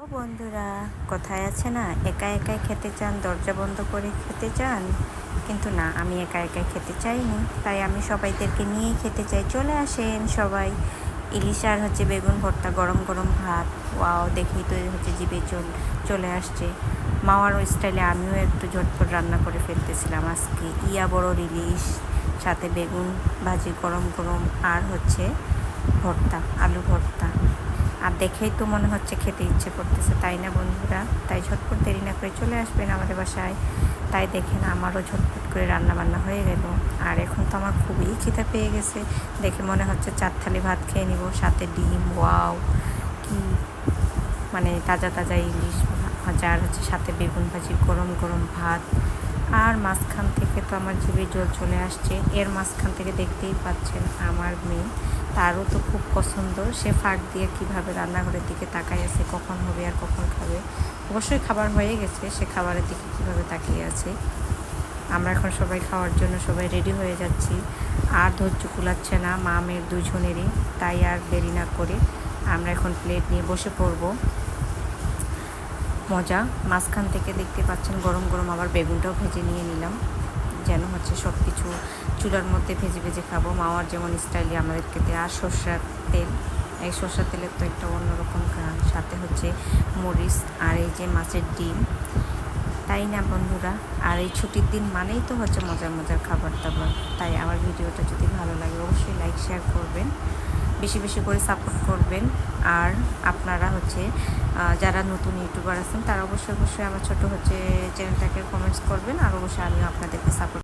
ও বন্ধুরা, কোথায় আছে না, একা একাই খেতে চান, দরজা বন্ধ করে খেতে চান, কিন্তু না, আমি একা একাই খেতে চাইনি, তাই আমি সবাইদেরকে নিয়েই খেতে চাই। চলে আসেন সবাই। ইলিশ আর বেগুন ভর্তা, গরম গরম ভাত, ওয়াও, দেখেই তো জিভে চলে আসছে। মাওয়ার স্টাইলে আমিও একটু ঝটপট রান্না করে ফেলতেছিলাম আজকে। বড় ইলিশ, সাথে বেগুন ভাজি গরম গরম, আর ভর্তা, আলু ভর্তা। আর দেখেই তো মনে হচ্ছে খেতে ইচ্ছে করতেছে, তাই না বন্ধুরা? তাই ঝটপট দেরি না করে চলে আসবেন আমাদের বাসায়। তাই দেখেন, আমারও ঝটপট করে রান্না বান্না হয়ে গেল। আর এখন তো আমার খুবই খিদা পেয়ে গেছে, দেখে মনে হচ্ছে 4 থালি ভাত খেয়ে নিব, সাথে ডিম। ওয়াও, কি মানে তাজা তাজা ইলিশ ভাজা, আর সাথে বেগুন ভাজি, গরম গরম ভাত। আর মাঝখান থেকে তো আমার জিভে জল চলে আসছে। এর মাঝখান থেকে দেখতেই পাচ্ছেন আমার মেয়ে, তারও তো খুব পছন্দ। সে ফাঁক দিয়ে কীভাবে রান্নাঘরের দিকে তাকায় আছে, কখন হবে আর কখন খাবে। অবশ্যই খাবার হয়ে গেছে, সে খাবারের দিকে কীভাবে তাকিয়ে আছে। আমরা এখন সবাই খাওয়ার জন্য সবাই রেডি হয়ে যাচ্ছি। আর ধৈর্য কুলাচ্ছে না মা মেয়ের দুজনেরই, তাই আর দেরি না করে আমরা এখন প্লেট নিয়ে বসে পড়ব। মজা। মাঝখান থেকে দেখতে পাচ্ছেন গরম গরম আবার বেগুনটাও ভেজে নিয়ে নিলাম, যেন সব কিছু চুলার মধ্যে ভেজে ভেজে খাবো, মাওয়ার যেমন স্টাইলে আমাদেরকে দেয়। আর সর্ষের তেল, এই সর্ষের তেলের তো একটা অন্যরকম ঘ্রাণ, সাথে মরিচ, আর এই যে মাছের ডিম, তাই না বন্ধুরা? আর এই ছুটির দিন মানেই তো মজার মজার খাবার দাবার। তাই আমার ভিডিওটা যদি ভালো লাগে অবশ্যই লাইক শেয়ার করবেন, বেশি বেশি করে সাপোর্ট করবেন। আর আপনারা যারা নতুন ইউটিউবার আছেন তারা অবশ্যই আমার ছোটো চ্যানেলটাকে কমেন্টস করবেন, আর অবশ্যই আমিও আপনাদেরকে সাপোর্ট